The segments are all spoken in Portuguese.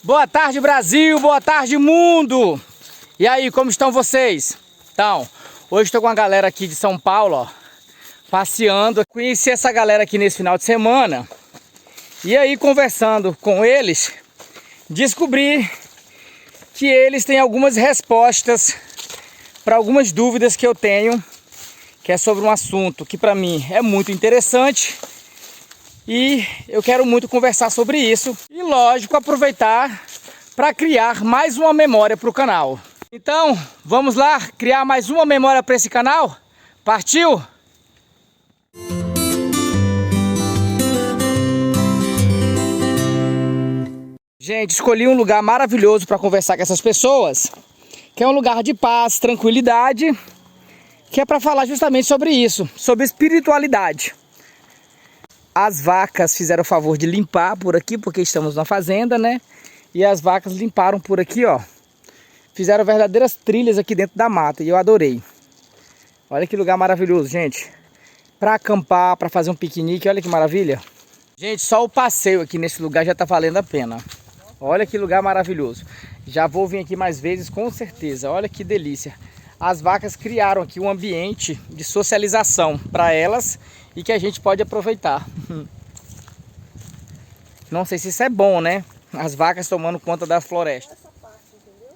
Boa tarde, Brasil, boa tarde, mundo! E aí, como estão vocês? Então, hoje estou com a galera aqui de São Paulo, ó, passeando. Conheci essa galera aqui nesse final de semana. E aí, conversando com eles, descobri que eles têm algumas respostas para algumas dúvidas que eu tenho, que é sobre um assunto que para mim é muito interessante. E eu quero muito conversar sobre isso e, lógico, aproveitar para criar mais uma memória para o canal. Então, vamos lá criar mais uma memória para esse canal? Partiu? Gente, escolhi um lugar maravilhoso para conversar com essas pessoas, que é um lugar de paz, tranquilidade, que é para falar justamente sobre isso, sobre espiritualidade. As vacas fizeram o favor de limpar por aqui, porque estamos na fazenda, né? E as vacas limparam por aqui, ó. Fizeram verdadeiras trilhas aqui dentro da mata e eu adorei. Olha que lugar maravilhoso, gente. Para acampar, para fazer um piquenique, olha que maravilha. Gente, só o passeio aqui nesse lugar já tá valendo a pena. Olha que lugar maravilhoso. Já vou vir aqui mais vezes, com certeza. Olha que delícia. As vacas criaram aqui um ambiente de socialização para elas e que a gente pode aproveitar. Não sei se isso é bom, né? As vacas tomando conta da floresta. Essa parte, entendeu?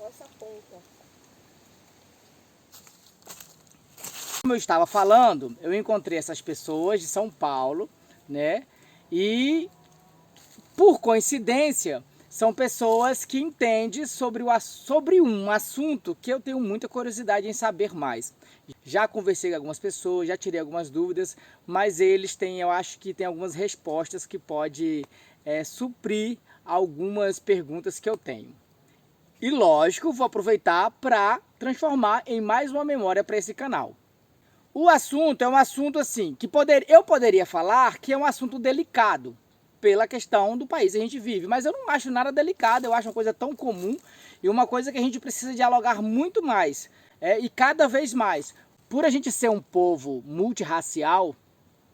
Essa ponta. Como eu estava falando, eu encontrei essas pessoas de São Paulo, né? E, por coincidência, são pessoas que entendem sobre um assunto que eu tenho muita curiosidade em saber mais. Já conversei com algumas pessoas, já tirei algumas dúvidas, mas eles têm, eu acho que tem algumas respostas que pode suprir algumas perguntas que eu tenho. E lógico, vou aproveitar para transformar em mais uma memória para esse canal. O assunto é um assunto assim, que eu poderia falar que é um assunto delicado, pela questão do país que a gente vive, mas eu não acho nada delicado, eu acho uma coisa tão comum e uma coisa que a gente precisa dialogar muito mais, e cada vez mais. Por a gente ser um povo multirracial,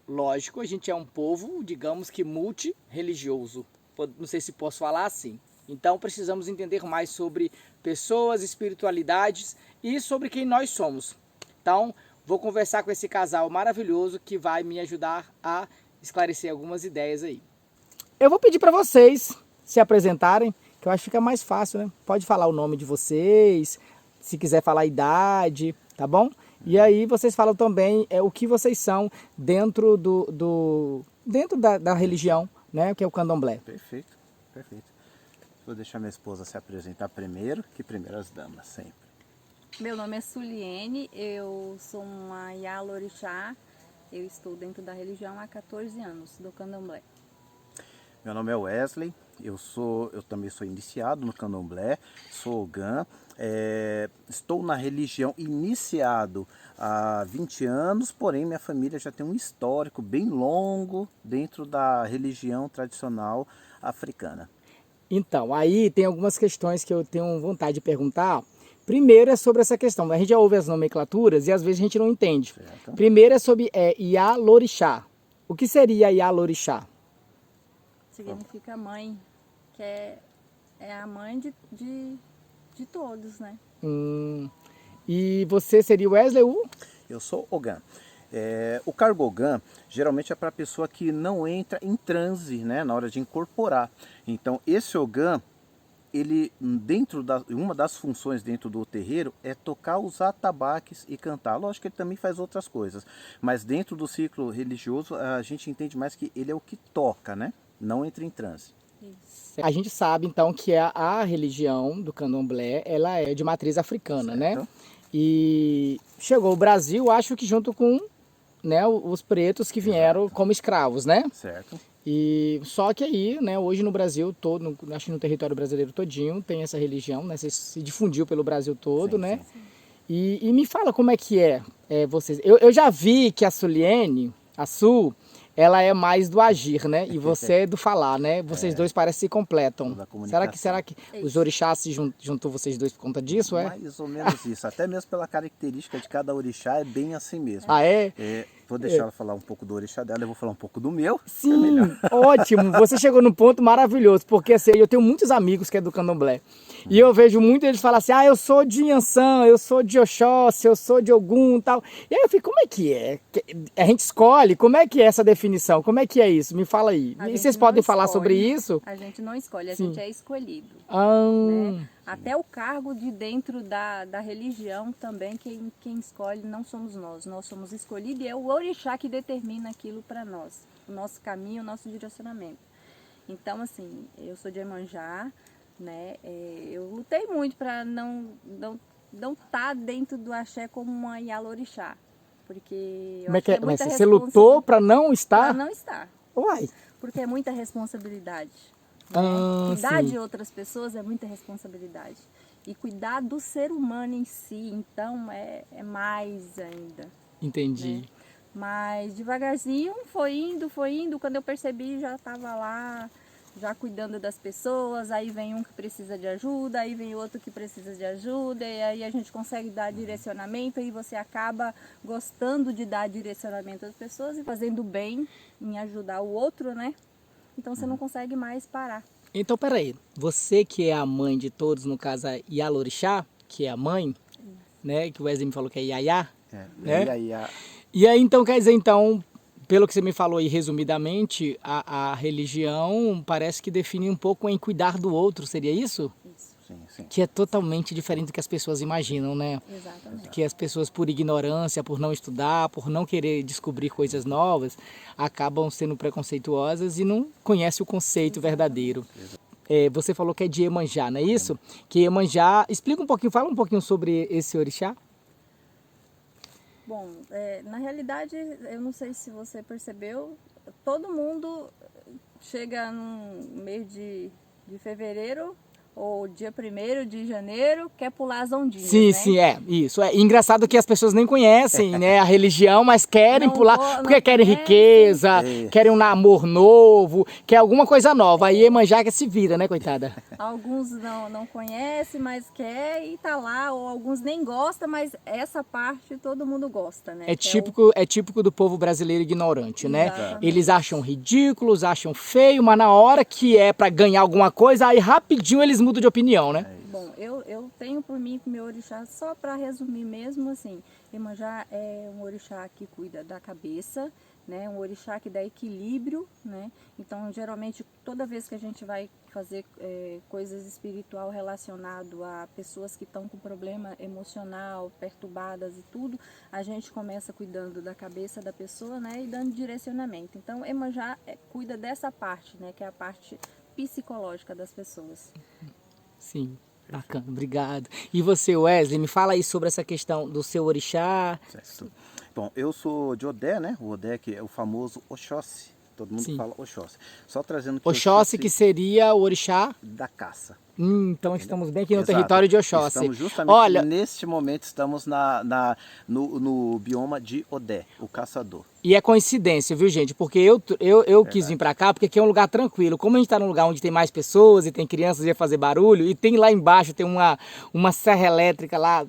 lógico, a gente é um povo, digamos que multirreligioso, não sei se posso falar assim. Então precisamos entender mais sobre pessoas, espiritualidades e sobre quem nós somos. Então vou conversar com esse casal maravilhoso que vai me ajudar a esclarecer algumas ideias aí. Eu vou pedir para vocês se apresentarem, que eu acho que fica mais fácil, né? Pode falar o nome de vocês, se quiser falar a idade, tá bom? E aí vocês falam também o que vocês são dentro da religião, né? Que é o candomblé. Perfeito, perfeito. Vou deixar minha esposa se apresentar primeiro, que primeiro as damas, sempre. Meu nome é Suliene, eu sou uma Yalorixá, eu estou dentro da religião há 14 anos, do candomblé. Meu nome é Wesley, eu também sou iniciado no candomblé, sou Ogã, estou na religião iniciado há 20 anos, porém minha família já tem um histórico bem longo dentro da religião tradicional africana. Então, aí tem algumas questões que eu tenho vontade de perguntar. Primeiro é sobre essa questão, a gente já ouve as nomenclaturas e às vezes a gente não entende. Certo. Primeiro é sobre Yalorixá. O que seria Yalorixá? Significa mãe, que é a mãe de todos, né? E você seria o Wesley? Eu sou Ogã. O cargo Ogã geralmente é para a pessoa que não entra em transe, né, na hora de incorporar. Então esse Ogã, ele uma das funções dentro do terreiro é tocar os atabaques e cantar. Lógico que ele também faz outras coisas, mas dentro do ciclo religioso a gente entende mais que ele é o que toca, né? Não entra em transe. Isso. A gente sabe então que a religião do candomblé, ela é de matriz africana, certo, né? E chegou ao Brasil, acho que junto com, né, os pretos que vieram, exato, como escravos, né? Certo. E só que aí, né, hoje no Brasil todo, acho que no território brasileiro todinho tem essa religião, né? Se difundiu pelo Brasil todo, sim, né? Sim. E me fala como é que vocês. Eu já vi que a Suliene, a Su, ela é mais do agir, né? E você é do falar, né? Vocês dois parecem se completam. Será que os orixás se juntou vocês dois por conta disso, Mais ou menos isso. Até mesmo pela característica de cada orixá é bem assim mesmo. Ah, é? Vou deixar ela falar um pouco do orixá dela, eu vou falar um pouco do meu. Sim, ótimo. Você chegou num ponto maravilhoso, porque assim, eu tenho muitos amigos que é do candomblé. E eu vejo muito eles falam assim, eu sou de Yansan, eu sou de Oxóssi, eu sou de Ogum e tal. E aí eu fico, como é que é? A gente escolhe? Como é que é essa definição? Como é que é isso? Me fala aí. A E gente vocês não podem falar escolhe. sobre isso? A gente não escolhe, a Sim. gente é escolhido. Ah, Né? Até o cargo de dentro da religião também, quem escolhe não somos nós somos escolhidos e é o orixá que determina aquilo para nós, o nosso caminho, o nosso direcionamento. Então, assim, eu sou de Iemanjá, né? Eu lutei muito para não estar dentro do axé como uma Yalorixá, porque eu como é acho que que é? é muita Você lutou para não para estar? não estar, Uai. porque é muita responsabilidade. Ah, Cuidar sim. de outras pessoas é muita responsabilidade. E cuidar do ser humano em si, então, é mais ainda. Entendi. Né? Mas devagarzinho foi indo. Quando eu percebi, já estava lá, já cuidando das pessoas. Aí vem um que precisa de ajuda, aí vem outro que precisa de ajuda. E aí a gente consegue dar direcionamento e você acaba gostando de dar direcionamento às pessoas e fazendo bem em ajudar o outro, né? Então você não consegue mais parar. Então, peraí, você que é a mãe de todos, no caso a Yalorixá, que é a mãe, né, que o Wesley me falou que é Yayá, né? E aí, então, quer dizer, então, pelo que você me falou aí, resumidamente, a religião parece que define um pouco em cuidar do outro, seria isso? Isso, Sim. Que é totalmente diferente do que as pessoas imaginam, né? exatamente. Que as pessoas, por ignorância, por não estudar, por não querer descobrir coisas novas, acabam sendo preconceituosas e não conhecem o conceito verdadeiro. Você falou que é de Iemanjá, não é isso? Que Iemanjá, explica um pouquinho, fala um pouquinho sobre esse orixá. Bom, na realidade, eu não sei se você percebeu, todo mundo chega no mês de fevereiro ou dia 1º de janeiro, quer pular as ondinhas, Sim, né? sim, isso. É engraçado que as pessoas nem conhecem, né, a religião, mas querem Não pular, não porque querem conhecem. riqueza, querem um amor novo, quer alguma coisa nova. Aí Iemanjá que se vira, né, coitada? Alguns não conhecem, mas quer e tá lá, ou alguns nem gostam, mas essa parte todo mundo gosta, né? É Que é típico do povo brasileiro ignorante, né? Exatamente. Eles acham ridículos, acham feio, mas na hora que é pra ganhar alguma coisa, aí rapidinho eles mudam de opinião, né? Bom, eu tenho por mim, meu orixá, só para resumir mesmo, assim, Iemanjá é um orixá que cuida da cabeça, né? Um orixá que dá equilíbrio, né? Então, geralmente, toda vez que a gente vai fazer coisas espiritual relacionado a pessoas que estão com problema emocional, perturbadas e tudo, a gente começa cuidando da cabeça da pessoa, né? E dando direcionamento. Então, Iemanjá cuida dessa parte, né? Que é a parte psicológica das pessoas. Sim, bacana, obrigado. E você, Wesley, me fala aí sobre essa questão do seu orixá. Certo. Bom, eu sou de Odé, né? O Odé que é o famoso Oxóssi. Todo mundo Sim. fala Oxóssi. Só trazendo que Oxóssi, que seria o orixá. da caça. Então estamos bem aqui no Exato. território de Oxóssi. Estamos justamente Olha, neste momento, estamos no bioma de Odé, o caçador. e é coincidência, viu, gente? Porque eu quis vir pra cá porque aqui é um lugar tranquilo. Como a gente tá num lugar onde tem mais pessoas e tem crianças e ia fazer barulho, e tem lá embaixo, tem uma serra elétrica lá,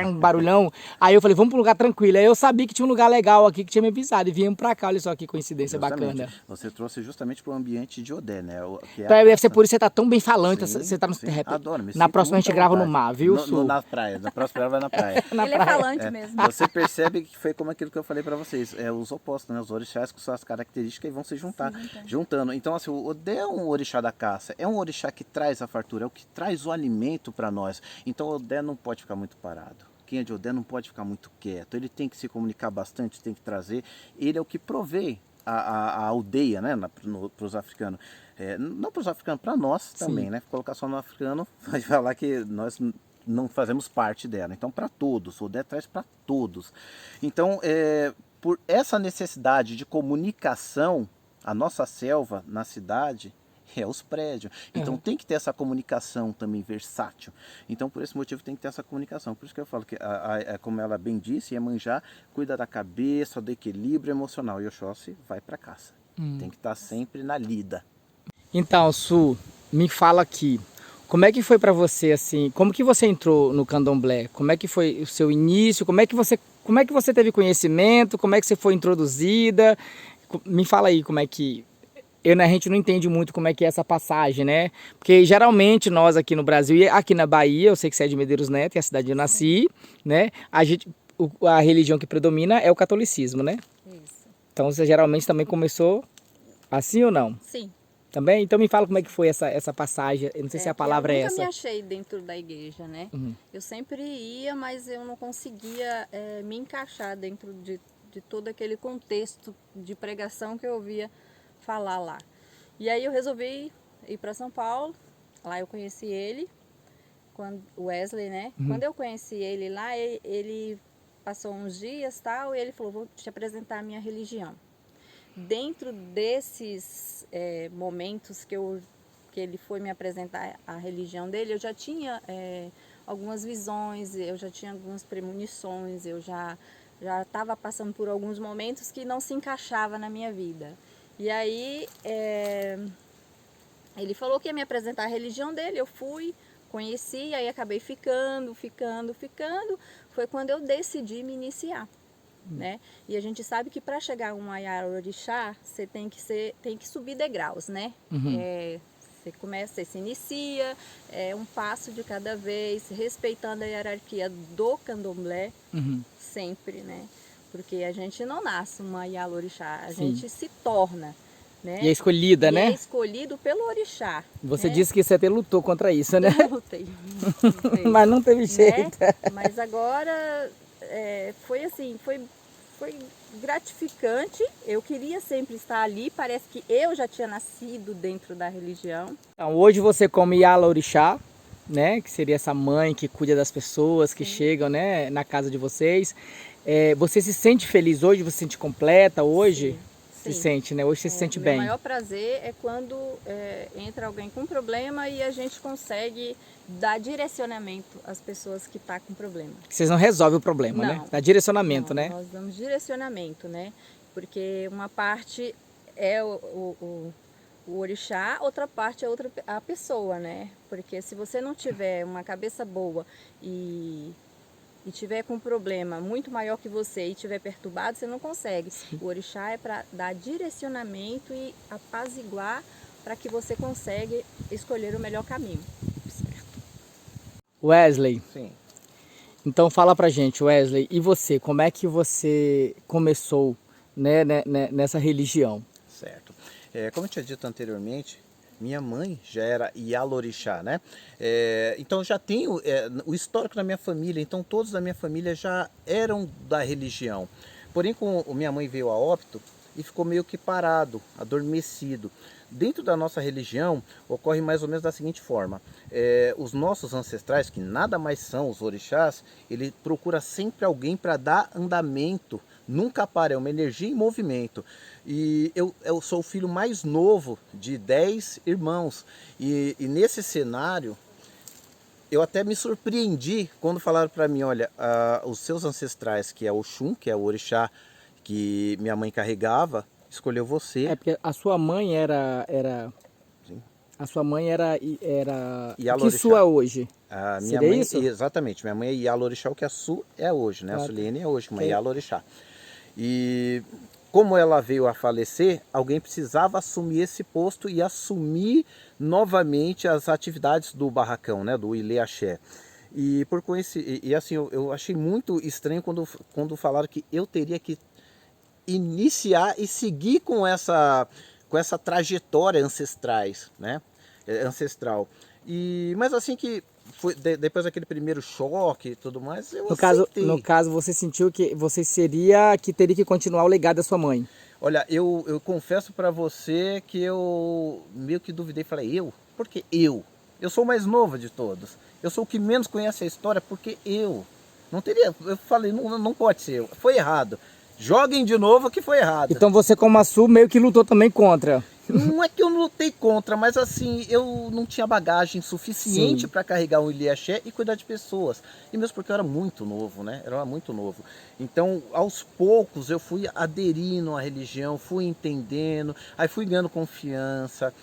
um barulhão. Aí eu falei, vamos pra um lugar tranquilo. Aí eu sabia que tinha um lugar legal aqui que tinha me avisado e viemos pra cá. Olha só que coincidência Justamente. bacana. Você trouxe justamente para o ambiente de Odé, né? Que é Então, a deve ser caça. por isso que você tá tão bem falante. Sim, Você tá no sim. terreno. Adoro, me Na sinto próxima a gente muito à grava no vontade. mar, viu, Su? Na praia. Na próxima ela vai na praia. Ele é falante mesmo. Você percebe que foi como aquilo que eu falei para vocês, os opostos, né? Os orixás com suas características e vão se juntar, juntando. Então, assim, o Odé é um orixá da caça, é um orixá que traz a fartura, é o que traz o alimento para nós. Então, o Odé não pode ficar muito parado. Quem é de Odé não pode ficar muito quieto, ele tem que se comunicar bastante, tem que trazer. Ele é o que provê a aldeia, né, para os africanos. Não para os africanos, para nós também, Sim. né? Colocar só no africano, vai falar que nós não fazemos parte dela. Então, para todos, o Odé traz para todos. Então, por essa necessidade de comunicação, a nossa selva na cidade é os prédios. Então tem que ter essa comunicação também versátil. Então por esse motivo tem que ter essa comunicação. Por isso que eu falo que, como ela bem disse, Iemanjá cuida da cabeça, do equilíbrio emocional. E Oxóssi vai para caça. Tem que estar sempre na lida. Então, Su, me fala aqui, como é que foi pra você, assim, como que você entrou no candomblé? Como é que foi o seu início? Como é que você como é que você teve conhecimento, como é que você foi introduzida? Me fala aí como é que... a gente não entende muito como é que é essa passagem, né? Porque geralmente nós aqui no Brasil e aqui na Bahia, eu sei que você é de Medeiros Neto, que é a cidade onde eu nasci, né? A religião que predomina é o catolicismo, né? Isso. Então você geralmente também começou assim ou não? Sim. Também? Então me fala como é que foi essa passagem. Eu não sei se a palavra é eu essa. nunca me achei dentro da igreja, né? Uhum. Eu sempre ia, mas eu não conseguia me encaixar dentro de todo aquele contexto de pregação que eu ouvia falar lá. E aí eu resolvi ir para São Paulo. Lá eu conheci ele, o Wesley, né? Uhum. Quando eu conheci ele lá, ele passou uns dias tal, e ele falou, vou te apresentar a minha religião. Dentro desses momentos que ele foi me apresentar a religião dele, eu já tinha algumas visões, eu já tinha algumas premonições, eu já estava passando por alguns momentos que não se encaixava na minha vida. E aí ele falou que ia me apresentar a religião dele, eu fui, conheci, aí acabei ficando. Foi quando eu decidi me iniciar. Né? E a gente sabe que para chegar a um Ayarorixá, você tem que subir degraus, né? Uhum. Você se inicia, um passo de cada vez, respeitando a hierarquia do candomblé, Uhum. sempre, né? Porque a gente não nasce um Ayarorixá, a Sim. gente se torna, né? E é escolhida, e né? é escolhido pelo orixá. Você né? disse que você até lutou contra isso, né? Eu lutei. Mas não teve Né? jeito. Mas agora foi assim, foi gratificante. Eu queria sempre estar ali. Parece que eu já tinha nascido dentro da religião. Então, hoje você como Yala Orixá, né? Que seria essa mãe que cuida das pessoas que chegam, né, na casa de vocês. Você se sente feliz hoje? Você se sente completa hoje? Sim. Se sente, né? Hoje você se sente bem. O maior prazer é quando entra alguém com problema e a gente consegue dar direcionamento às pessoas que estão com problema. Vocês não resolvem o problema, Não. né? Dá direcionamento, Não, né? nós damos direcionamento, né? Porque uma parte é o orixá, outra parte é a pessoa, né? Porque se você não tiver uma cabeça boa e tiver com um problema muito maior que você e tiver perturbado, você não consegue. O orixá é para dar direcionamento e apaziguar para que você consiga escolher o melhor caminho. Wesley, Sim. então fala pra gente, Wesley, e você, como é que você começou, né, nessa religião? Certo. Como eu tinha dito anteriormente, minha mãe já era Yalorixá, né? Então já tenho o histórico da minha família, então todos da minha família já eram da religião. Porém, minha mãe veio a óbito e ficou meio que parado, adormecido. Dentro da nossa religião, ocorre mais ou menos da seguinte forma. Os nossos ancestrais, que nada mais são os orixás, ele procura sempre alguém para dar andamento. Nunca para, é uma energia em movimento. E eu sou o filho mais novo de 10 irmãos. E nesse cenário, eu até me surpreendi quando falaram para mim, olha, os seus ancestrais, que é Oxum, que é o orixá que minha mãe carregava, escolheu você. Porque a sua mãe era Sim. a sua mãe era Yalorixá. que sua hoje? A minha Seria mãe, isso? Exatamente, minha mãe é Yalorixá, o que a Su é hoje, né? A Suliene é hoje, mas é Yalorixá. E como ela veio a falecer, alguém precisava assumir esse posto e assumir novamente as atividades do barracão, né? Do Ilê Axé. E por coincidência, e assim, eu achei muito estranho quando falaram que eu teria que iniciar e seguir com essa trajetória ancestrais, né? Ancestral. Mas assim que foi, depois daquele primeiro choque e tudo mais, eu aceitei. No caso, você sentiu que você teria que continuar o legado da sua mãe? Olha, eu confesso para você que eu meio que duvidei, falei, eu? Por que eu? Eu sou o mais novo de todos. Eu sou o que menos conhece a história, porque eu? Não teria, eu falei, não pode ser, foi errado. Joguem de novo que foi errado. Então você, como a Su, meio que lutou também contra. Não é que eu não lutei contra, mas assim, eu não tinha bagagem suficiente para carregar um Ilê Axé e cuidar de pessoas. E mesmo porque eu era muito novo, né? Eu era muito novo. Então, aos poucos, eu fui aderindo à religião, fui entendendo, aí fui ganhando confiança.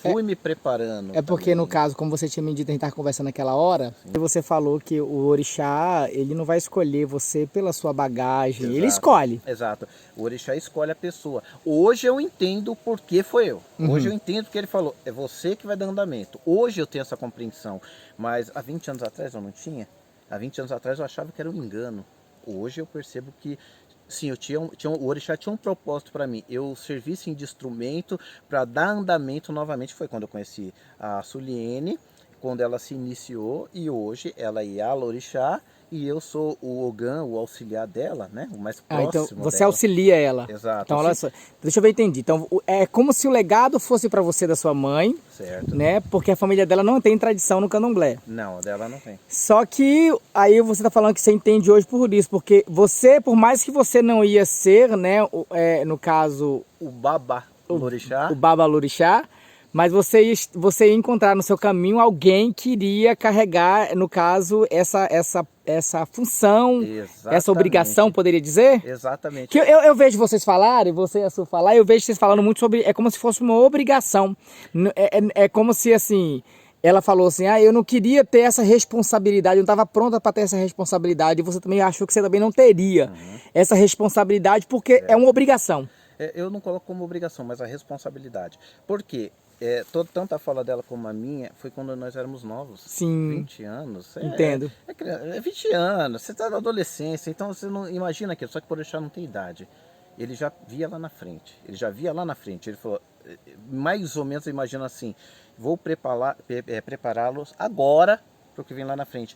fui me preparando. É porque também. no caso, como você tinha me dito, a gente estava conversando naquela hora, e você falou que o orixá, ele não vai escolher você pela sua bagagem, ele Exato. escolhe. Exato. O orixá escolhe a pessoa. Hoje eu entendo por que foi eu. Hoje eu entendo que ele falou, é você que vai dar andamento. Hoje eu tenho essa compreensão, mas há 20 anos atrás eu não tinha. Há 20 anos atrás eu achava que era um engano. Hoje eu percebo que sim, o orixá tinha um propósito para mim. Eu servi sim de instrumento para dar andamento novamente. Foi quando eu conheci a Suliene, quando ela se iniciou, e hoje ela é Yala Orixá e eu sou o Ogã, o auxiliar dela, né? O mais próximo Então você dela. auxilia ela. Exato. Então, olha só, deixa eu ver, entendi. Então, é como se o legado fosse para você da sua mãe, Certo. né? Porque a família dela não tem tradição no candomblé. Não, dela não tem. Só que aí você está falando que você entende hoje por isso, porque você, por mais que você não ia ser, né? No caso, O Baba Lorixá. o Baba Lorixá, mas você ia encontrar no seu caminho alguém que iria carregar, no caso, essa função, essa Exatamente. obrigação, poderia dizer? Exatamente. Que eu vejo vocês falarem, você e a Su falar, eu vejo vocês falando muito sobre, é como se fosse uma obrigação. É como se assim, ela falou assim, eu não queria ter essa responsabilidade, eu não estava pronta para ter essa responsabilidade, e você também achou que você também não teria essa responsabilidade, porque é uma obrigação. Eu não coloco como obrigação, mas a responsabilidade. Por quê? Tanto a fala dela como a minha foi quando nós éramos novos. Sim. 20 anos. Entendo. 20 anos, você está na adolescência, então você não imagina aquilo, só que por deixar não tem idade. Ele já via lá na frente. Ele falou, mais ou menos, imagina assim, vou prepará-los agora para o que vem lá na frente.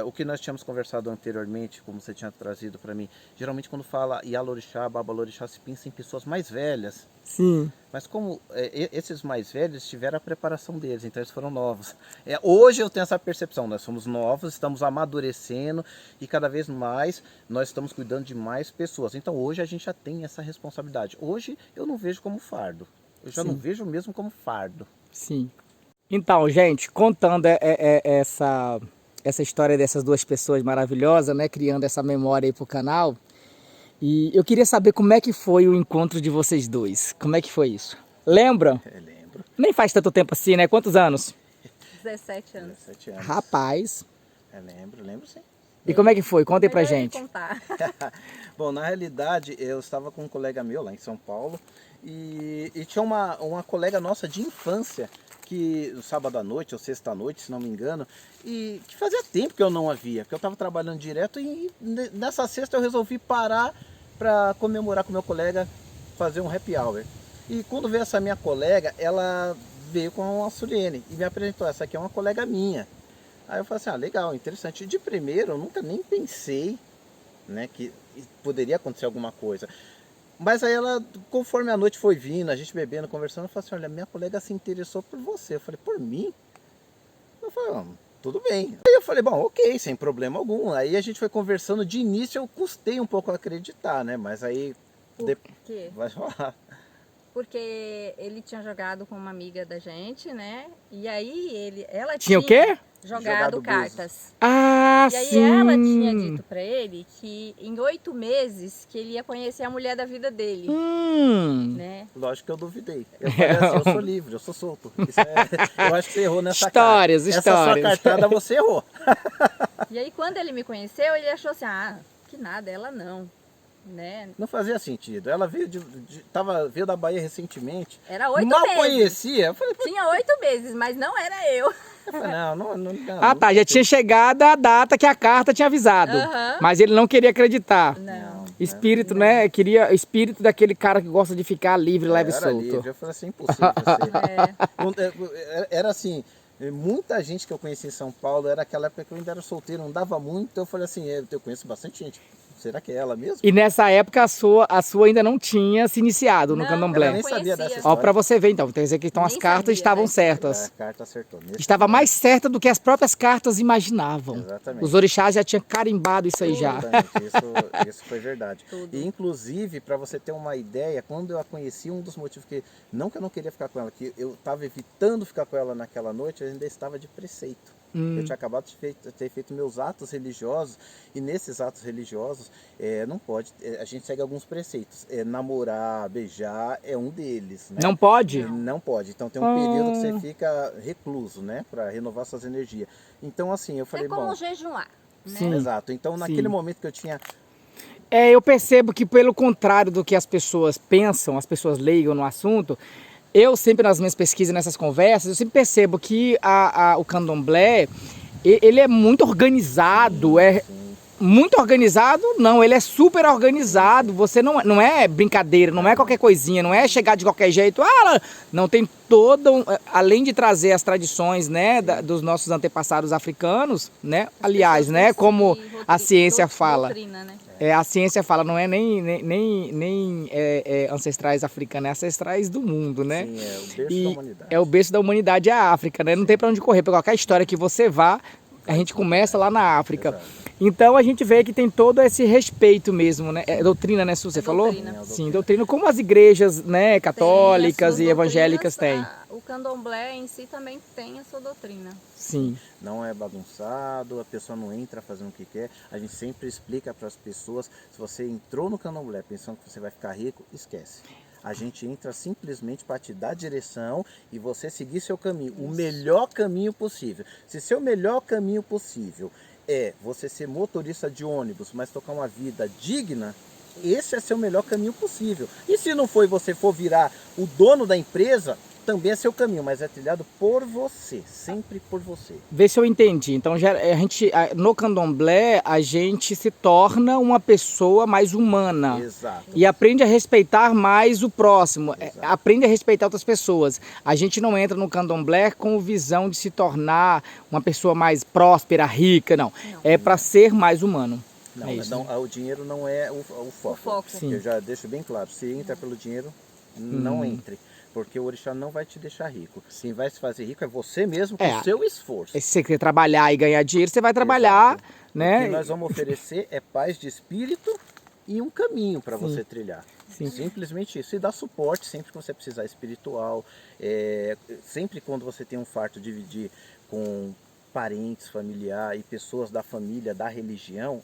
O que nós tínhamos conversado anteriormente, como você tinha trazido para mim, geralmente quando fala Yalorixá, Babalorixá, se pensa em pessoas mais velhas. Sim. Mas como esses mais velhos tiveram a preparação deles, então eles foram novos. Hoje eu tenho essa percepção, nós somos novos, estamos amadurecendo e cada vez mais nós estamos cuidando de mais pessoas. Então hoje a gente já tem essa responsabilidade. Hoje eu não vejo como fardo, eu já não vejo mesmo como fardo. Sim. Então, gente, contando essa história dessas duas pessoas maravilhosas, né, criando essa memória aí pro canal, e eu queria saber como é que foi o encontro de vocês dois. Como é que foi isso? Lembra? Lembro. Nem faz tanto tempo assim, né? Quantos anos? 17 anos. 17 anos. Rapaz. Lembro sim. E como é que foi? Conta aí pra Melhor ele gente. contar. Bom, na realidade, eu estava com um colega meu lá em São Paulo e tinha uma colega nossa de infância que no sábado à noite ou sexta à noite, se não me engano, e que fazia tempo que eu não a via, porque eu estava trabalhando direto e nessa sexta eu resolvi parar para comemorar com meu colega, fazer um happy hour. E quando veio essa minha colega, ela veio com a Suliene e me apresentou, essa aqui é uma colega minha. Aí eu falei assim, legal, interessante. De primeiro eu nunca nem pensei, né, que poderia acontecer alguma coisa. Mas aí ela, conforme a noite foi vindo, a gente bebendo, conversando, eu falei assim, olha, minha colega se interessou por você. Eu falei, por mim? Eu falei, tudo bem. Aí eu falei, bom, ok, sem problema algum. Aí a gente foi conversando, de início eu custei um pouco a acreditar, né, mas aí... Por quê? Vai falar. Porque ele tinha jogado com uma amiga da gente, né? E aí ela Tinha o quê? Jogado Jogado cartas. Ah, E aí sim. ela tinha dito pra ele que em 8 meses que ele ia conhecer a mulher da vida dele, né? Lógico que eu duvidei. Eu falei assim, eu sou livre, eu sou solto. Eu acho que você errou nessa Histórias. Essa sua cartada você errou. E aí quando ele me conheceu, ele achou assim, que nada, ela não, né? Não fazia sentido. Ela veio veio da Bahia recentemente. Era 8 mal meses. Conhecia. Eu falei, Tinha 8 meses, mas não era eu. Tá, já tinha chegado a data que a carta tinha avisado. Mas ele não queria acreditar. Não. Espírito, né? Queria espírito daquele cara que gosta de ficar livre, leve e solto. Livre. Eu falei assim, impossível ser. Era assim, muita gente que eu conheci em São Paulo, era aquela época que eu ainda era solteiro, não dava muito, então eu falei assim, eu conheço bastante gente. Será que é ela mesmo? E nessa época a sua ainda não tinha se iniciado no candomblé. Eu nem sabia dessa Ó, história. pra você ver então, quer dizer que então as cartas estavam certas. A carta acertou. Estava mais certa do que as próprias cartas imaginavam. Exatamente. Os orixás já tinham carimbado isso aí já. Isso foi verdade. E inclusive, para você ter uma ideia, quando eu a conheci, um dos motivos não que eu não queria ficar com ela, que eu estava evitando ficar com ela naquela noite, eu ainda estava de preceito. Eu tinha acabado de ter feito meus atos religiosos, e nesses atos religiosos não pode, a gente segue alguns preceitos. Namorar, beijar é um deles, né? Não pode? Não pode. Então tem um período que você fica recluso, né? Para renovar suas energias. Então assim, eu falei, É como bom... jejuar, né? Sim. Exato. Então naquele momento que eu tinha... Eu percebo que pelo contrário do que as pessoas pensam, as pessoas leigam no assunto, eu sempre nas minhas pesquisas, nessas conversas, eu sempre percebo que o candomblé, ele é muito organizado, muito organizado, não, ele é super organizado, você não é brincadeira, não é qualquer coisinha, não é chegar de qualquer jeito, não, tem todo, além de trazer as tradições, né, dos nossos antepassados africanos, né, aliás, né, como a ciência fala. Doutrina, né? A ciência fala, não é nem ancestrais africanos, é ancestrais do mundo, né? Sim, é o berço da humanidade. É o berço da humanidade, é a África, né? Não tem pra onde correr, por qualquer história que você vá, a gente começa lá na África. Exato. Então a gente vê que tem todo esse respeito mesmo, né? É doutrina, né, Su, você falou? Doutrina. Sim, doutrina, como as igrejas, né, católicas e evangélicas têm. O candomblé em si também tem a sua doutrina. Sim. Não é bagunçado, a pessoa não entra fazendo o que quer. A gente sempre explica para as pessoas, se você entrou no candomblé pensando que você vai ficar rico, esquece. A gente entra simplesmente para te dar direção e você seguir seu caminho, o melhor caminho possível. Se seu melhor caminho possível é você ser motorista de ônibus, mas tocar uma vida digna, esse é seu melhor caminho possível. E se não for e você for virar o dono da empresa, também é seu caminho, mas é trilhado por você, sempre por você. Vê se eu entendi. Então, no candomblé, a gente se torna uma pessoa mais humana. Exato. E aprende a respeitar mais o próximo. Aprende a respeitar outras pessoas. A gente não entra no candomblé com visão de se tornar uma pessoa mais próspera, rica, não. É para ser mais humano. Não, É isso, não, né? o dinheiro não é o foco. O foco. Sim. Eu já deixo bem claro, se entra pelo dinheiro, não entre. Porque o orixá não vai te deixar rico. Quem vai se fazer rico é você mesmo com o seu esforço. Se você quer trabalhar e ganhar dinheiro, você vai trabalhar, Exato. né? O que nós vamos oferecer é paz de espírito e um caminho para você trilhar. Sim. Simplesmente isso. E dar suporte sempre que você precisar espiritual. Sempre quando você tem um farto, dividir com parentes, familiar e pessoas da família, da religião,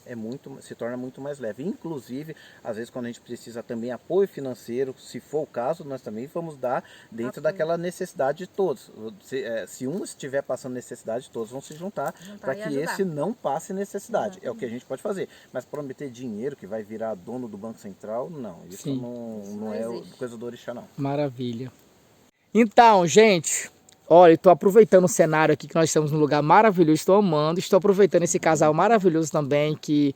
se torna muito mais leve. Inclusive, às vezes quando a gente precisa também apoio financeiro, se for o caso, nós também vamos dar dentro daquela necessidade de todos. Se um estiver passando necessidade, todos vão se juntar para que esse não passe necessidade. É o que a gente pode fazer. Mas prometer dinheiro que vai virar dono do Banco Central, não. Isso não é coisa do orixá, não. Maravilha. Então, gente, olha, estou aproveitando o cenário aqui que nós estamos num lugar maravilhoso, estou amando, estou aproveitando esse casal maravilhoso também que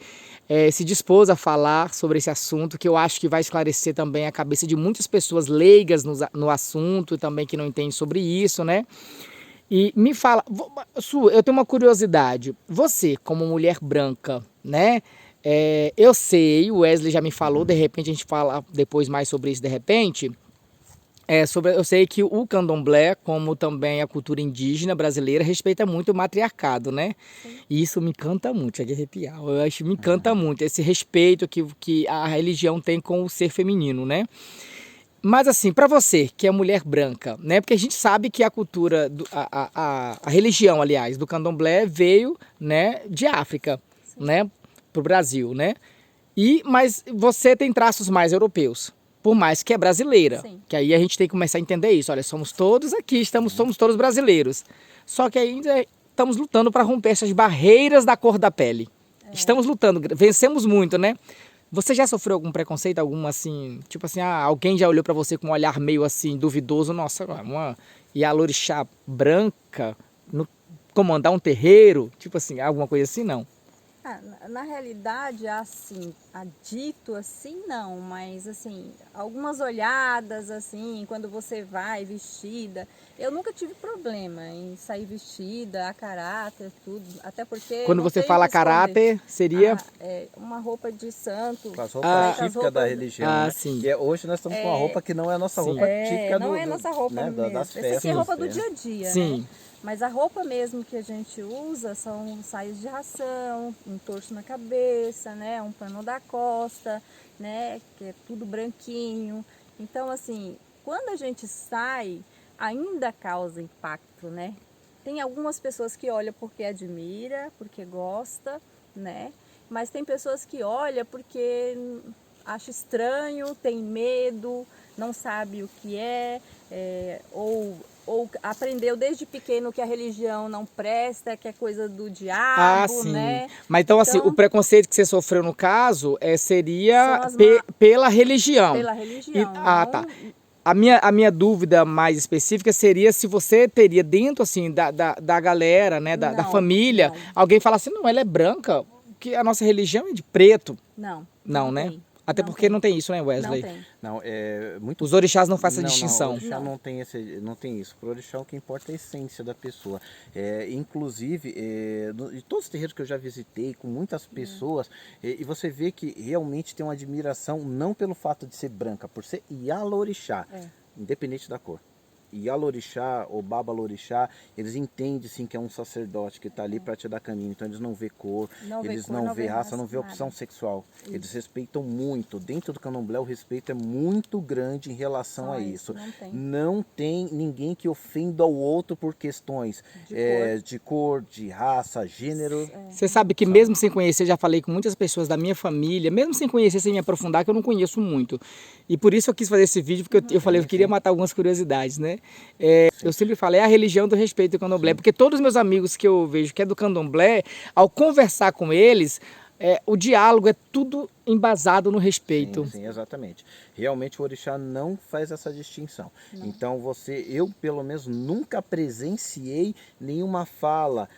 se dispôs a falar sobre esse assunto, que eu acho que vai esclarecer também a cabeça de muitas pessoas leigas no assunto e também que não entendem sobre isso, né? E me fala, Su, eu tenho uma curiosidade, você como mulher branca, né? Eu sei, o Wesley já me falou, de repente a gente fala depois mais sobre isso de repente. Eu sei que o candomblé, como também a cultura indígena brasileira, respeita muito o matriarcado, né? Sim. E isso me encanta muito, chega a arrepiar. Eu acho que me encanta muito esse respeito que a religião tem com o ser feminino, né? Mas assim, para você, que é mulher branca, né? Porque a gente sabe que a cultura, a religião, aliás, do candomblé veio, né, de África, né, pro Brasil, né? Mas você tem traços mais europeus. Por mais que é brasileira, que aí a gente tem que começar a entender isso. Olha, somos todos aqui, somos todos brasileiros. Só que ainda estamos lutando para romper essas barreiras da cor da pele. Estamos lutando, vencemos muito, né? Você já sofreu algum preconceito, algum assim, tipo assim, alguém já olhou para você com um olhar meio assim duvidoso, nossa, e a Lorixá branca comandar um terreiro, tipo assim, alguma coisa assim, não? Na realidade, assim, dito assim, não, mas assim, algumas olhadas assim, quando você vai vestida, eu nunca tive problema em sair vestida, a caráter, tudo, até porque... Quando você fala a caráter, seria... uma roupa de santo. Com as roupas típicas da religião, né? Sim. E hoje nós estamos com uma roupa que não é a nossa roupa típica não é nossa roupa mesmo. das festas. Essa aqui é roupa do dia a dia, sim. né? Mas a roupa mesmo que a gente usa são saias de ração, um torso na cabeça, né? Um pano da costa, né? Que é tudo branquinho. Então, assim, quando a gente sai, ainda causa impacto, né? Tem algumas pessoas que olham porque admira, porque gosta, né? Mas tem pessoas que olham porque acha estranho, tem medo, não sabe o que ou aprendeu desde pequeno que a religião não presta, que é coisa do diabo, sim. né? Mas então, assim, o preconceito que você sofreu no caso seria pela religião. Pela religião. Tá. A minha dúvida mais específica seria se você teria dentro, assim, da galera, né, da família, alguém falar assim, não, ela é branca, que a nossa religião é de preto. Não, né? Tem. Até porque não tem isso, né, Wesley? Não tem. Não, é muito... Os orixás não fazem essa distinção. Não, o orixá não tem isso. Para o orixá o que importa é a essência da pessoa. Inclusive, de todos os terreiros que eu já visitei, com muitas pessoas, e você vê que realmente tem uma admiração, não pelo fato de ser branca, por ser Ialorixá, independente da cor. Ialorixá ou Babalorixá, eles entendem sim que é um sacerdote que está ali para te dar caminho, então eles não vê cor, eles não vê raça, não vê opção sexual. Isso. Eles respeitam muito. Dentro do candomblé o respeito é muito grande em relação a isso. Não tem ninguém que ofenda o outro por questões de cor, de raça, gênero. Você sabe que mesmo sem conhecer, já falei com muitas pessoas da minha família, mesmo sem conhecer, sem me aprofundar, que eu não conheço muito. E por isso eu quis fazer esse vídeo, porque eu falei, eu queria matar algumas curiosidades, né? Eu sempre falei, é a religião do respeito do candomblé, porque todos os meus amigos que eu vejo que é do candomblé, ao conversar com eles, o diálogo é tudo embasado no respeito. Sim, exatamente. Realmente o orixá não faz essa distinção. Então eu pelo menos nunca presenciei nenhuma fala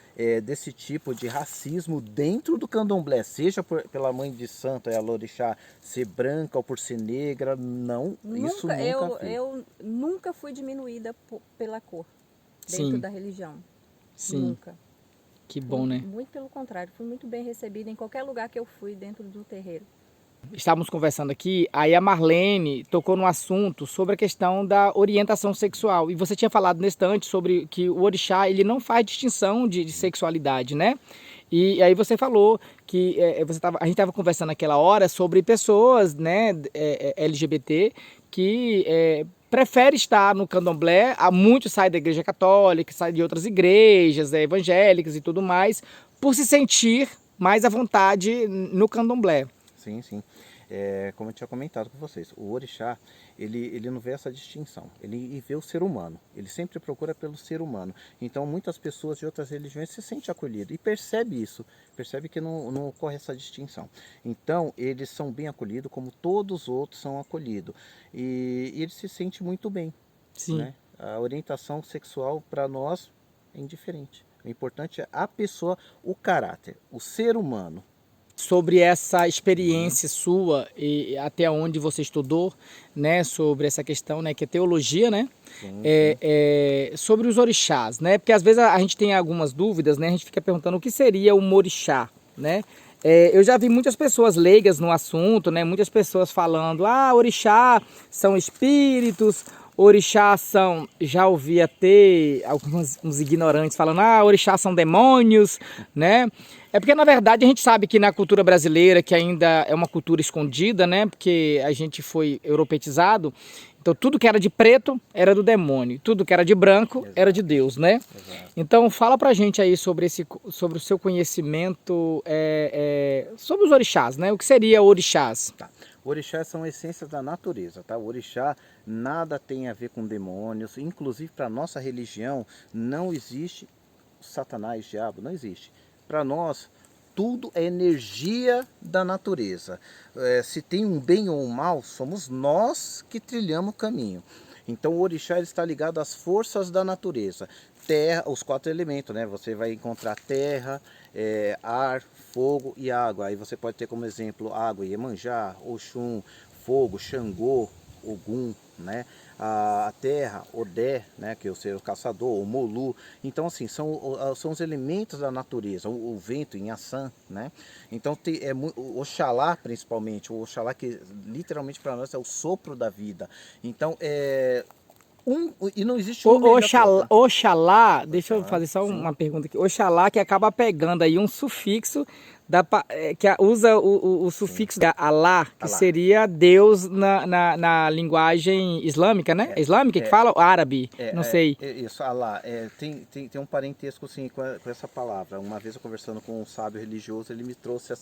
desse tipo de racismo dentro do candomblé, seja pela mãe de santo, a orixá, ser branca ou por ser negra, não, isso nunca eu nunca fui diminuída pela cor dentro da religião. Sim. Nunca. Que bom, né? Muito pelo contrário, fui muito bem recebida em qualquer lugar que eu fui dentro do terreiro. Estávamos conversando aqui, aí a Marlene tocou no assunto sobre a questão da orientação sexual. E você tinha falado nesse instante sobre que o orixá ele não faz distinção de sexualidade, né? E aí você falou que a gente estava conversando naquela hora sobre pessoas, né, LGBT que prefere estar no candomblé. Muitos saem da igreja católica, saem de outras igrejas evangélicas e tudo mais, por se sentir mais à vontade no candomblé. Sim, sim. Como eu tinha comentado com vocês, o orixá, ele não vê essa distinção, ele vê o ser humano, ele sempre procura pelo ser humano. Então muitas pessoas de outras religiões se sentem acolhidas e percebe isso, percebe que não ocorre essa distinção. Então eles são bem acolhidos como todos os outros são acolhidos e eles se sentem muito bem. Sim. Né? A orientação sexual para nós é indiferente. O importante é a pessoa, o caráter, o ser humano. Sobre essa experiência sua e até onde você estudou, né, sobre essa questão, né, que é teologia, né, sobre os orixás, né, porque às vezes a gente tem algumas dúvidas, né, a gente fica perguntando o que seria um orixá, né. Eu já vi muitas pessoas leigas no assunto, né, muitas pessoas falando, orixá são espíritos, orixá são, já ouvi até uns ignorantes falando, orixá são demônios, né? É porque na verdade a gente sabe que na cultura brasileira, que ainda é uma cultura escondida, né? Porque a gente foi europeizado, então tudo que era de preto era do demônio, tudo que era de branco era de Deus, né? Exato. Então fala pra gente aí sobre o seu conhecimento sobre os orixás, né? O que seria orixás? Tá. Orixás são essências da natureza, tá? O orixá nada tem a ver com demônios, inclusive para nossa religião não existe Satanás, diabo, não existe. Para nós tudo é energia da natureza. Se tem um bem ou um mal, somos nós que trilhamos o caminho. Então o orixá ele está ligado às forças da natureza. Terra, os 4 elementos, né? Você vai encontrar terra, ar, fogo e água. Aí você pode ter como exemplo água, Iemanjá, Oxum, fogo, Xangô, Ogum, né? A terra, Odé, né? Que é o ser caçador, o Molu. Então assim, são os elementos da natureza, o vento, Inhaçã, né? Então o Oxalá principalmente, o Oxalá que literalmente para nós é o sopro da vida. Então e não existe Oxalá, deixa eu fazer só uma pergunta aqui. Oxalá que acaba pegando aí um sufixo usa o sufixo de Alá, que Alá. seria Deus na linguagem islâmica, né? Islâmica que fala? Árabe, não sei. Isso, Alá. Tem um parentesco sim com essa palavra. Uma vez eu conversando com um sábio religioso, ele me trouxe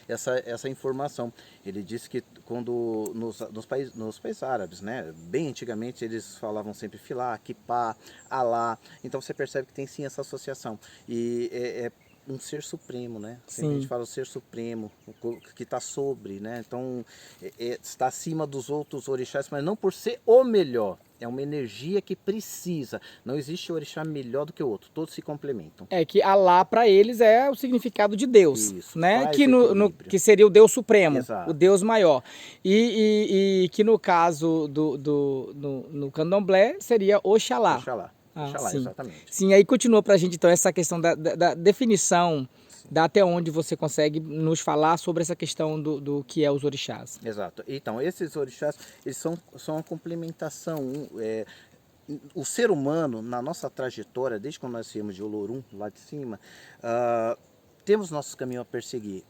essa informação. Ele disse que quando nos países árabes, né, bem antigamente eles falavam sempre Filá, Kipá, Alá. Então você percebe que tem sim essa associação. E é um ser supremo, né? A gente fala o ser supremo, que está sobre, né? Então está acima dos outros orixás, mas não por ser o melhor. É uma energia que precisa. Não existe orixá melhor do que o outro. Todos se complementam. É que Alá para eles é o significado de Deus, Isso, né? paz Que, e equilíbrio. que seria o Deus Supremo, Exato. o Deus maior. E que no caso no candomblé seria Oxalá. Oxalá. Oxalá, Sim. exatamente. Sim, aí continua pra gente então essa questão da definição, da até onde você consegue nos falar sobre essa questão do que é os orixás. Exato. Então, esses orixás, eles são uma complementação. O ser humano, na nossa trajetória, desde quando nós viemos de Olorum, lá de cima, temos nossos caminhos a perseguir.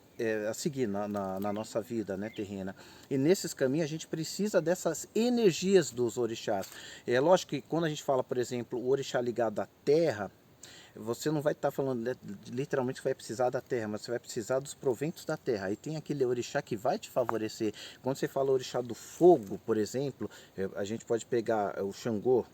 A seguir na nossa vida, né, terrena. E nesses caminhos a gente precisa dessas energias dos orixás. É lógico que quando a gente fala, por exemplo, o orixá ligado à terra, você não vai estar falando literalmente que vai precisar da terra, mas você vai precisar dos proventos da terra. Aí tem aquele orixá que vai te favorecer. Quando você fala orixá do fogo, por exemplo, a gente pode pegar o Xangô,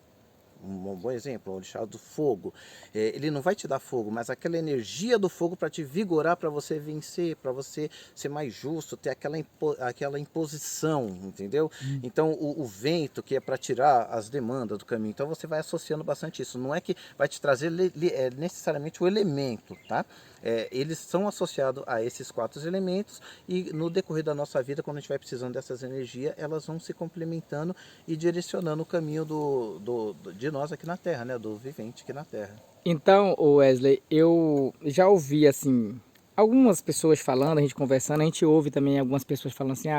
um bom exemplo, o orixá do fogo. Ele não vai te dar fogo, mas aquela energia do fogo para te vigorar, para você vencer, para você ser mais justo, ter aquela imposição, entendeu? Então o vento, que é para tirar as demandas do caminho, então você vai associando bastante isso. Não é que vai te trazer necessariamente o elemento, tá? Eles são associados a esses 4 elementos e no decorrer da nossa vida, quando a gente vai precisando dessas energias, elas vão se complementando e direcionando o caminho de nós aqui na Terra, né? Do vivente aqui na Terra. Então, Wesley, eu já ouvi assim algumas pessoas falando, a gente conversando, a gente ouve também algumas pessoas falando assim,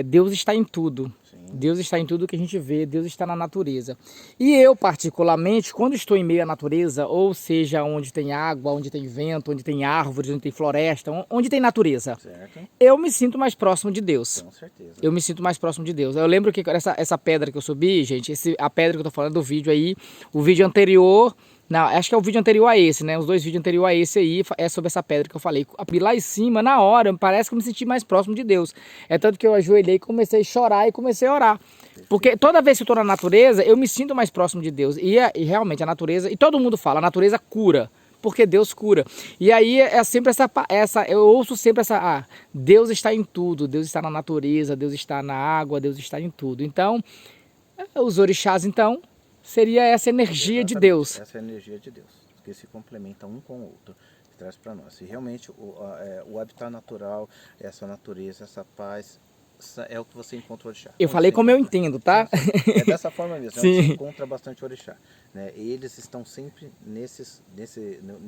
Deus está em tudo. Sim. Deus está em tudo que a gente vê, Deus está na natureza. E eu, particularmente, quando estou em meio à natureza, ou seja, onde tem água, onde tem vento, onde tem árvores, onde tem floresta, onde tem natureza, Certo. eu me sinto mais próximo de Deus. Com certeza. Eu me sinto mais próximo de Deus. Eu lembro que essa pedra que eu subi, gente, a pedra que eu tô falando do vídeo aí, o vídeo anterior, não, acho que é o vídeo anterior a esse, né? Os 2 vídeos anteriores a esse aí é sobre essa pedra que eu falei. Lá em cima, na hora, parece que eu me senti mais próximo de Deus. É tanto que eu ajoelhei, comecei a chorar e comecei a orar. Porque toda vez que eu estou na natureza, eu me sinto mais próximo de Deus. E realmente a natureza, e todo mundo fala, a natureza cura. Porque Deus cura. E aí é sempre eu ouço sempre Deus está em tudo, Deus está na natureza, Deus está na água, Deus está em tudo. Então, os orixás, então, seria essa energia de Deus. Essa é a energia de Deus, que se complementa um com o outro, que traz para nós. E realmente o habitat natural, essa natureza, essa paz, é o que você encontra o orixá. Eu falei como eu entendo, tá? É dessa forma mesmo, Sim. você encontra bastante orixá. Né? E eles estão sempre nesse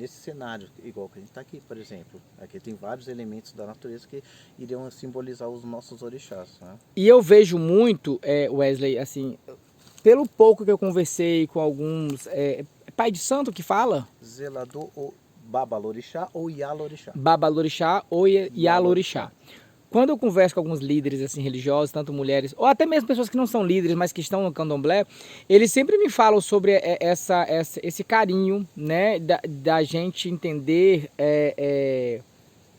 cenário, igual que a gente está aqui, por exemplo. Aqui tem vários elementos da natureza que iriam simbolizar os nossos orixás. Né? E eu vejo muito, Wesley, assim, pelo pouco que eu conversei com alguns, pai de santo que fala? Zelador ou Babalorixá ou Yalorixá. Babalorixá ou Yalorixá. Quando eu converso com alguns líderes assim, religiosos, tanto mulheres, ou até mesmo pessoas que não são líderes, mas que estão no candomblé, eles sempre me falam sobre esse carinho, né, da gente entender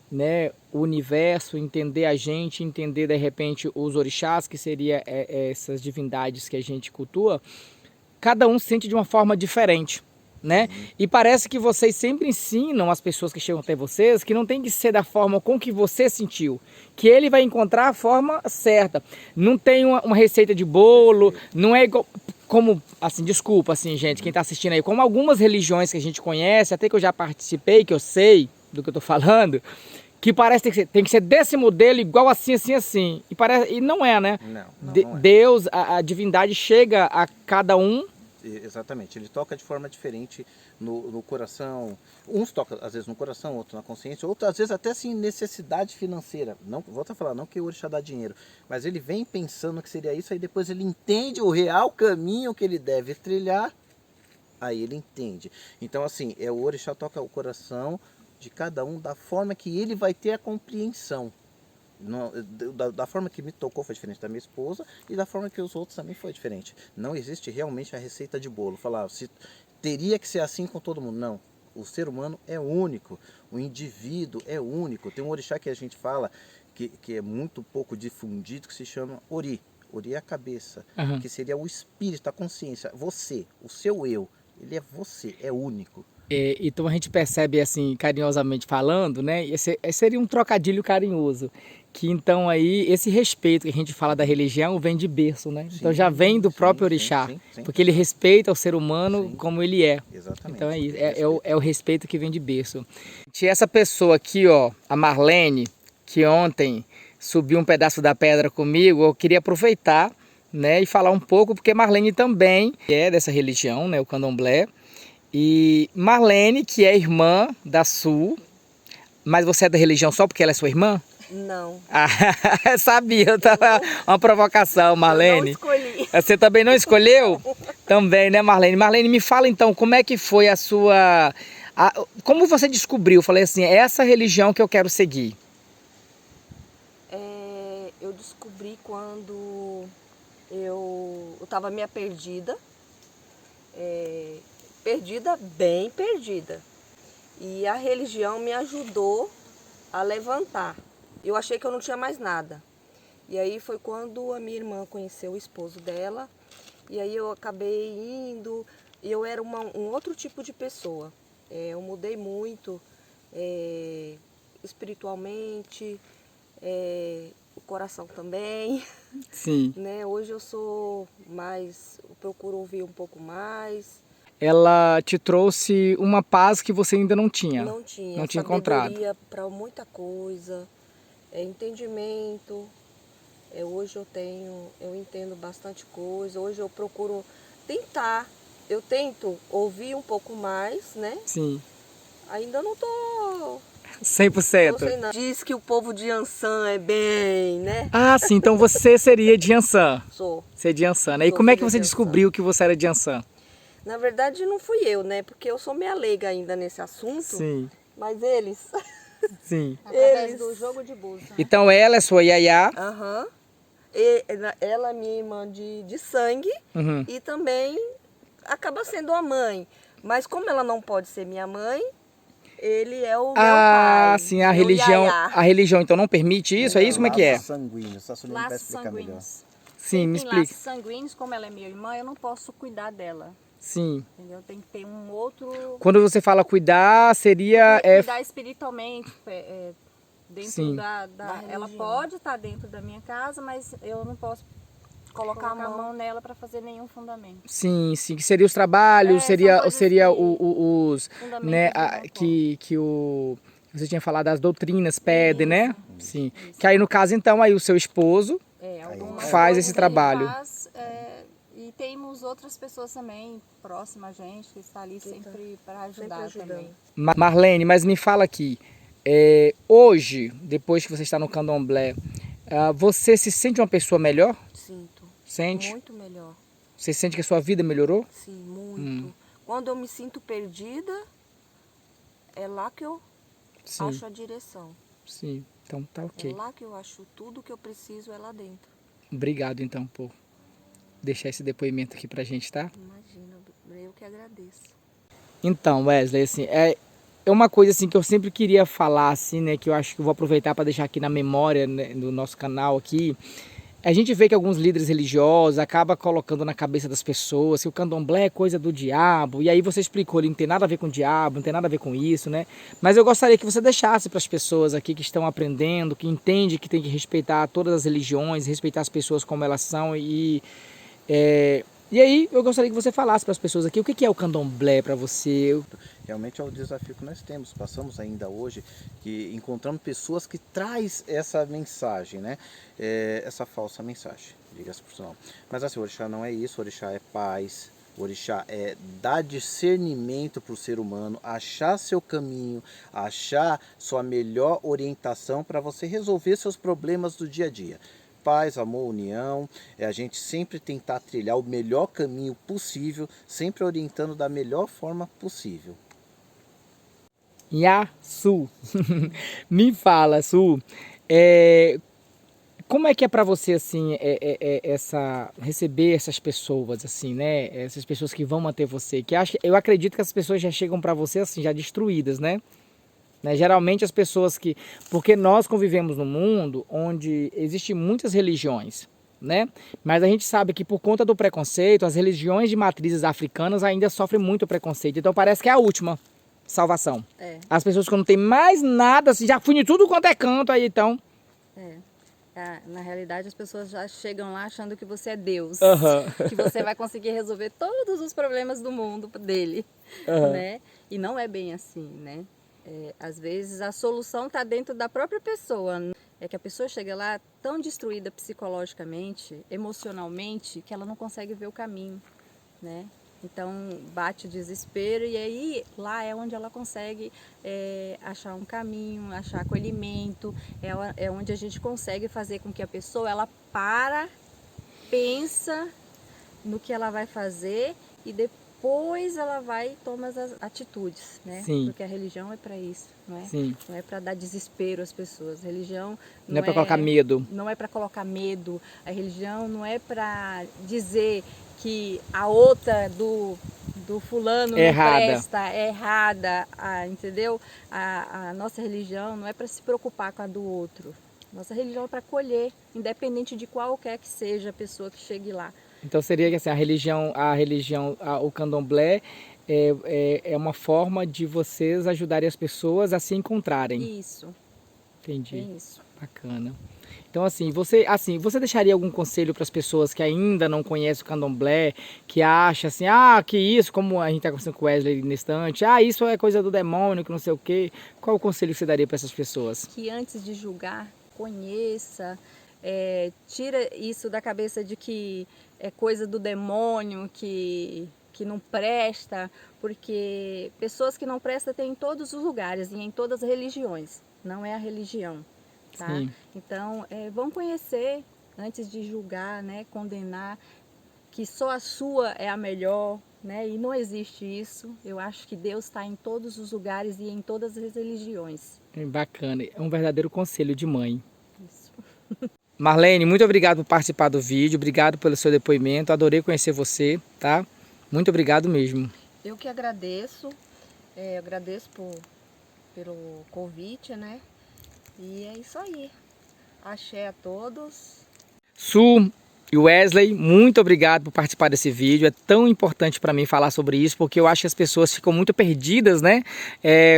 né, o universo, entender a gente, entender de repente os orixás, que seria essas divindades que a gente cultua. Cada um sente de uma forma diferente. Né? E parece que vocês sempre ensinam as pessoas que chegam até vocês que não tem que ser da forma com que você sentiu, que ele vai encontrar a forma certa. Não tem uma receita de bolo, não é igual, como, assim, desculpa, assim, gente, quem está assistindo aí, como algumas religiões que a gente conhece, até que eu já participei, que eu sei do que eu estou falando, que parece que tem que ser desse modelo, igual assim, assim, assim. E não é, né? Não é. Deus, a divindade chega a cada um. Exatamente, ele toca de forma diferente no coração. Uns tocam às vezes no coração, outros na consciência, outros às vezes até sem necessidade financeira. Não, volto a falar, não que o orixá dá dinheiro, mas ele vem pensando que seria isso, aí depois ele entende o real caminho que ele deve trilhar, aí ele entende. Então assim, o orixá toca o coração de cada um da forma que ele vai ter a compreensão. Da forma que me tocou foi diferente da minha esposa e da forma que os outros também foi diferente. Não existe realmente a receita de bolo. Falar, se teria que ser assim com todo mundo. Não. O ser humano é único. O indivíduo é único. Tem um orixá que a gente fala que é muito pouco difundido, que se chama Ori. Ori é a cabeça, que seria o espírito, a consciência. Você, o seu eu, ele é você, é único. Então a gente percebe assim, carinhosamente falando, né? Esse seria um trocadilho carinhoso. Que então aí, esse respeito que a gente fala da religião vem de berço, né? Sim, então já vem do próprio orixá. Sim. Porque ele respeita o ser humano como ele é. Exatamente. Então é isso, é o respeito que vem de berço. E essa pessoa aqui, ó, a Marlene, que ontem subiu um pedaço da pedra comigo, eu queria aproveitar, né, e falar um pouco, porque Marlene também é dessa religião, né, o candomblé. E Marlene, que é irmã da Su, mas você é da religião só porque ela é sua irmã? Não. Ah, sabia, tava uma provocação, Marlene. Eu não escolhi. Você também não escolheu? Também, né, Marlene? Marlene, me fala então, como é que foi a sua... como você descobriu? Falei assim, é essa religião que eu quero seguir. Eu descobri quando eu estava meio perdida. Perdida, bem perdida. E a religião me ajudou a levantar. Eu achei que eu não tinha mais nada. E aí foi quando a minha irmã conheceu o esposo dela. E aí eu acabei indo. E eu era um outro tipo de pessoa. Eu mudei muito espiritualmente, o coração também. Sim. Né? Hoje eu sou mais, eu procuro ouvir um pouco mais. Ela te trouxe uma paz que você ainda não tinha. Não tinha. Não tinha encontrado. Sabedoria para muita coisa, entendimento. Hoje eu entendo bastante coisa. Hoje eu procuro tentar. Eu tento ouvir um pouco mais, né? Sim. Ainda não tô 100%. Não sei não. Diz que o povo de Ançã é bem, né? Ah, sim. Então você seria de Ançã. Sou. Você é de Ançã, né? E Sou como é que filha você de descobriu que você era de Ançã? Na verdade não fui eu, né? Porque eu sou meia leiga ainda nesse assunto. Sim. Mas eles... Sim. Através do jogo de bolsa. Né? Então ela é sua iaiá. Aham. Ela é minha irmã de sangue. Uhum. E também acaba sendo a mãe. Mas como ela não pode ser minha mãe, ele é o meu pai. Ah, sim, a religião então não permite isso? É isso como é que é? Sanguíneos, a Sueli vai explicar melhor. Sim, me explica. Laços sanguíneos, como ela é minha irmã, eu não posso cuidar dela. Sim. Entendeu? Tem que ter um outro... Quando você fala cuidar, seria... Cuidar espiritualmente, dentro Sim. da ela pode estar dentro da minha casa, mas eu não posso colocar a mão nela para fazer nenhum fundamento. Sim, sim, que seria os trabalhos, seria os... né, você tinha falado das doutrinas, pedem, né? Sim. Isso. Que aí no caso então, aí o seu esposo faz esse trabalho. E temos outras pessoas também próximas a gente, que está ali sempre para ajudar também. Marlene, mas me fala aqui, hoje, depois que você está no candomblé, você se sente uma pessoa melhor? Sinto. Sente? Muito melhor. Você sente que a sua vida melhorou? Sim, muito. Quando eu me sinto perdida, é lá que eu acho a direção. Sim, então tá ok. É lá que eu acho tudo que eu preciso, é lá dentro. Obrigado então por deixar esse depoimento aqui pra gente, tá? Imagina, eu que agradeço. Então, Wesley, assim, é uma coisa assim que eu sempre queria falar, assim, né, que eu acho que eu vou aproveitar para deixar aqui na memória, né, do nosso canal aqui. A gente vê que alguns líderes religiosos acabam colocando na cabeça das pessoas que o candomblé é coisa do diabo, e aí você explicou, ele não tem nada a ver com o diabo, não tem nada a ver com isso, né? Mas eu gostaria que você deixasse para as pessoas aqui que estão aprendendo, que entendem que tem que respeitar todas as religiões, respeitar as pessoas como elas são, e aí eu gostaria que você falasse para as pessoas aqui o que é o candomblé para você. Realmente é o desafio que nós temos, passamos ainda hoje, que encontramos pessoas que traz essa mensagem, né? Essa falsa mensagem, diga-se por sinal. Mas assim, o orixá não é isso, o orixá é paz, o orixá é dar discernimento para o ser humano, achar seu caminho, achar sua melhor orientação para você resolver seus problemas do dia a dia. Paz, amor, união, a gente sempre tentar trilhar o melhor caminho possível, sempre orientando da melhor forma possível. Su. Me fala, Su, como é que é para você assim, receber essas pessoas assim, né? Essas pessoas que vão manter você, eu acredito que as pessoas já chegam para você assim, já destruídas, né? Geralmente as pessoas porque nós convivemos num mundo onde existem muitas religiões, né? Mas a gente sabe que por conta do preconceito, as religiões de matrizes africanas ainda sofrem muito preconceito. Então parece que é a última salvação. As pessoas que não tem mais nada, assim, já fui em tudo quanto é canto, aí então... Na realidade, as pessoas já chegam lá achando que você é Deus. Uhum. Que você vai conseguir resolver todos os problemas do mundo dele, né? E não é bem assim, né? Às vezes a solução está dentro da própria pessoa. É que a pessoa chega lá tão destruída psicologicamente, emocionalmente, que ela não consegue ver o caminho, né? Então bate o desespero e aí lá é onde ela consegue achar um caminho, achar acolhimento, é onde a gente consegue fazer com que a pessoa ela pensa no que ela vai fazer e depois ela vai e toma as atitudes, né? Sim. Porque a religião é para isso, não é? Sim. Não é para dar desespero às pessoas. A religião não é para colocar medo. Não é para colocar medo. A religião não é para dizer que a outra do fulano não presta, é errada, entendeu? A nossa religião não é para se preocupar com a do outro. Nossa religião é para acolher, independente de qualquer que seja a pessoa que chegue lá. Então seria que assim, o candomblé é uma forma de vocês ajudarem as pessoas a se encontrarem. Isso. Entendi. É isso. Bacana. Então você deixaria algum conselho para as pessoas que ainda não conhecem o candomblé, que acham assim, que isso, como a gente está conversando com o Wesley nesse instante, isso é coisa do demônio, que não sei o quê. Qual o conselho que você daria para essas pessoas? Que antes de julgar, conheça, tira isso da cabeça de que é coisa do demônio, que não presta, porque pessoas que não prestam tem em todos os lugares e em todas as religiões, não é a religião. Tá? Então, vão conhecer antes de julgar, né, condenar, que só a sua é a melhor, né, e não existe isso. Eu acho que Deus está em todos os lugares e em todas as religiões. Bacana, é um verdadeiro conselho de mãe. Isso. Marlene, muito obrigado por participar do vídeo, obrigado pelo seu depoimento, adorei conhecer você, tá? Muito obrigado mesmo. Eu que agradeço, agradeço pelo convite, né? E é isso aí. Axé a todos. Su e Wesley, muito obrigado por participar desse vídeo. É tão importante para mim falar sobre isso, porque eu acho que as pessoas ficam muito perdidas, né?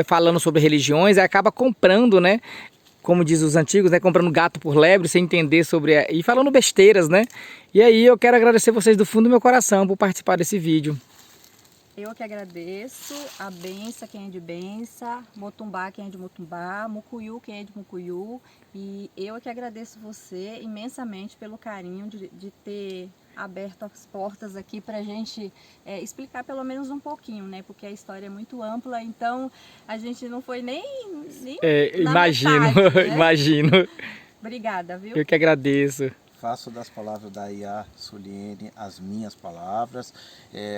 Falando sobre religiões, e acaba comprando, né? Como diz os antigos, né? Comprando gato por lebre, sem entender sobre... E falando besteiras, né? E aí eu quero agradecer vocês do fundo do meu coração por participar desse vídeo. Eu que agradeço, a benção quem é de benção, Motumbá quem é de Motumbá, Mucuyu quem é de Mucuyu, e eu que agradeço você imensamente pelo carinho de ter aberto as portas aqui para a gente explicar pelo menos um pouquinho, né? Porque a história é muito ampla, então a gente não foi nem imagino, metade, né? Imagino. Obrigada, viu? Eu que agradeço. Faço das palavras da Iá Suliene as minhas palavras.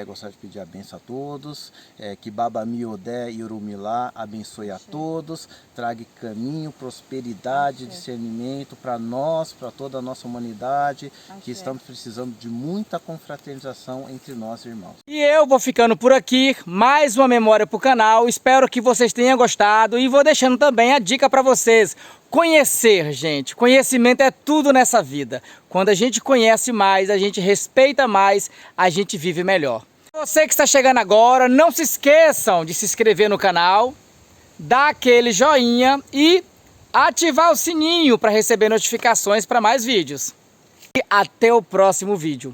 Gostaria de pedir a benção a todos. Que Baba Miodé e Urumilá abençoe a todos. Traga caminho, prosperidade, discernimento para nós, para toda a nossa humanidade, que estamos precisando de muita confraternização entre nós, irmãos. E eu vou ficando por aqui. Mais uma memória para o canal. Espero que vocês tenham gostado. E vou deixando também a dica para vocês. Conhecer, gente. Conhecimento é tudo nessa vida. Quando a gente conhece mais, a gente respeita mais, a gente vive melhor. Você que está chegando agora, não se esqueçam de se inscrever no canal, dar aquele joinha e ativar o sininho para receber notificações para mais vídeos. E até o próximo vídeo.